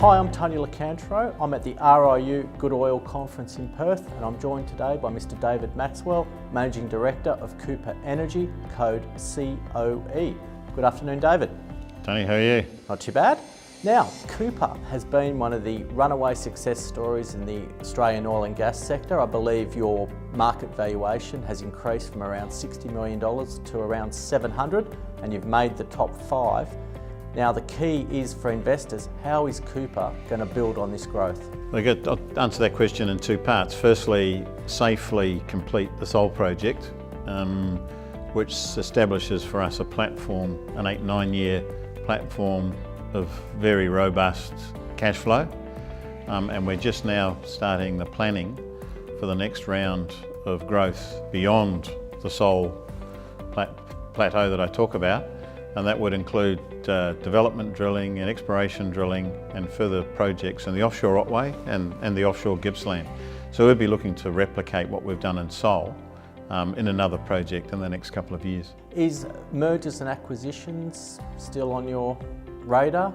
Hi, I'm Tony Lacantro. I'm at the RIU Good Oil Conference in Perth, and I'm joined today by Mr. David Maxwell, Managing Director of Cooper Energy, code COE. Good afternoon, David. Tony, how are you? Not too bad. Now, Cooper has been one of the runaway success stories in the Australian oil and gas sector. I believe your market valuation has increased from around $60 million to around 700, and you've made the top 5. Now, the key is for investors, how is Cooper going to build on this growth? I'll answer that question in 2 parts. Firstly, safely complete the Sol project, which establishes for us a platform, an 8-9 year platform of very robust cash flow. And we're just now starting the planning for the next round of growth beyond the Sol plateau that I talk about. And that would include development drilling and exploration drilling and further projects in the offshore Otway and the offshore Gippsland. So we'll be looking to replicate what we've done in Sol in another project in the next couple of years. Is mergers and acquisitions still on your radar?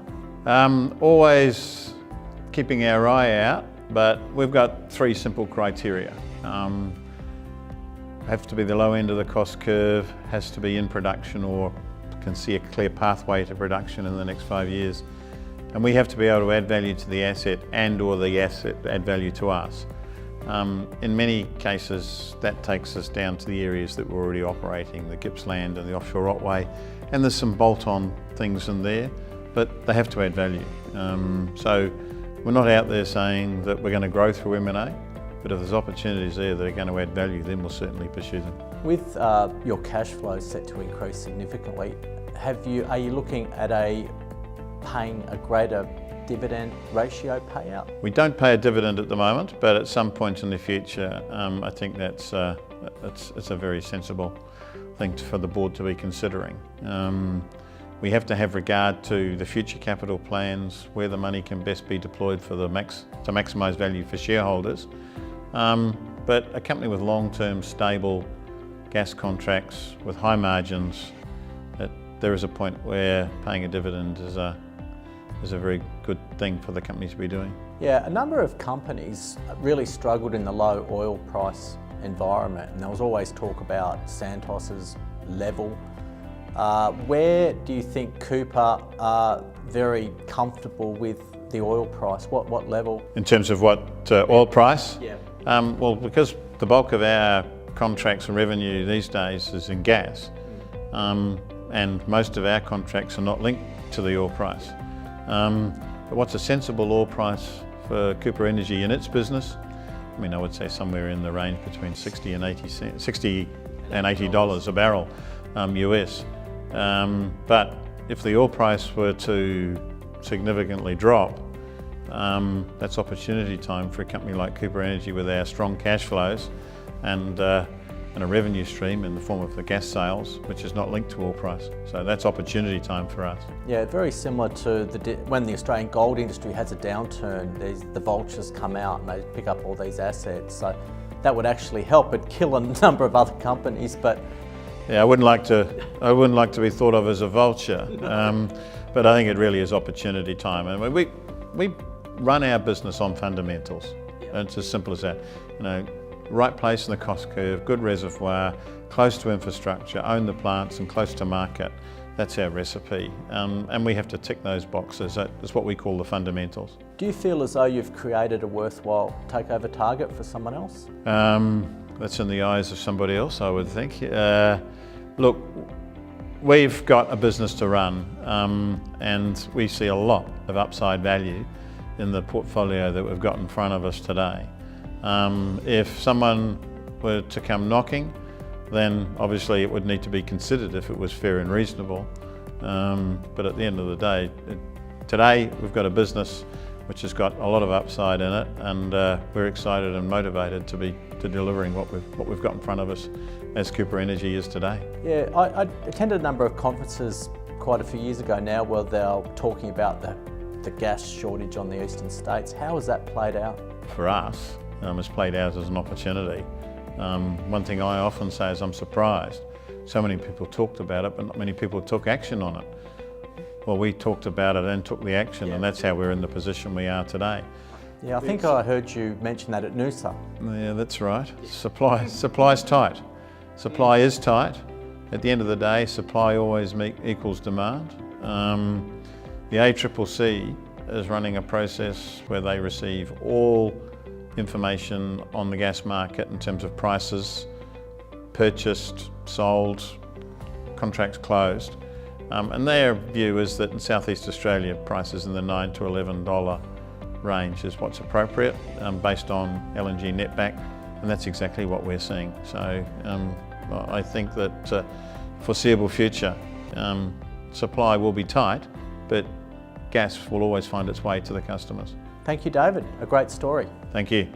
Always keeping our eye out, but we've got 3 simple criteria. Have to be the low end of the cost curve, has to be in production or can see a clear pathway to production in the next 5 years. And we have to be able to add value to the asset and or the asset add value to us. In many cases, that takes us down to the areas that we're already operating, the Gippsland and the offshore Otway, and there's some bolt-on things in there, but they have to add value. So we're not out there saying that we're going to grow through M&A, but if there's opportunities there that are going to add value, then we'll certainly pursue them. With your cash flow set to increase significantly, are you looking at paying a greater dividend ratio payout? We don't pay a dividend at the moment, but at some point in the future, I think it's a very sensible thing for the board to be considering. We have to have regard to the future capital plans, where the money can best be deployed to maximise value for shareholders. But a company with long-term stable gas contracts with high margins, there is a point where paying a dividend is a very good thing for the company to be doing. Yeah, a number of companies really struggled in the low oil price environment, and there was always talk about Santos's level. Where do you think Cooper are very comfortable with the oil price? What level? In terms of what oil price? Yeah. Well, because the bulk of our contracts and revenue these days is in gas, and most of our contracts are not linked to the oil price. But what's a sensible oil price for Cooper Energy in its business? I mean, I would say somewhere in the range between $60 and $80 a barrel US. But if the oil price were to significantly drop, that's opportunity time for a company like Cooper Energy with our strong cash flows and a revenue stream in the form of the gas sales, which is not linked to oil price. So that's opportunity time for us. Yeah, very similar to when the Australian gold industry has a downturn, the vultures come out and they pick up all these assets. So that would actually help it kill a number of other companies. But yeah, I wouldn't like to be thought of as a vulture, but I think it really is opportunity time. And we run our business on fundamentals. Yeah. It's as simple as that. Right place in the cost curve, good reservoir, close to infrastructure, own the plants and close to market. That's our recipe. And we have to tick those boxes. That's what we call the fundamentals. Do you feel as though you've created a worthwhile takeover target for someone else? That's in the eyes of somebody else, I would think. Look, we've got a business to run, and we see a lot of upside value in the portfolio that we've got in front of us today. If someone were to come knocking, then obviously it would need to be considered if it was fair and reasonable. But at the end of the day, today we've got a business which has got a lot of upside in it, and we're excited and motivated to delivering what we've got in front of us as Cooper Energy is today. Yeah, I attended a number of conferences quite a few years ago now where they were talking about the gas shortage on the eastern states. How has that played out? For us, it's played out as an opportunity. One thing I often say is I'm surprised. So many people talked about it, but not many people took action on it. well, we talked about it and took the action, and that's how we're in the position we are today. Yeah, I think I heard you mention that at Noosa. Yeah, that's right. Supply's tight. Supply is tight. At the end of the day, supply always equals demand. The ACCC is running a process where they receive all information on the gas market in terms of prices, purchased, sold, contracts closed. And their view is that in Southeast Australia, prices in the $9 to $11 range is what's appropriate based on LNG netback, and that's exactly what we're seeing. So I think that foreseeable future, supply will be tight, but gas will always find its way to the customers. Thank you, David. A great story. Thank you.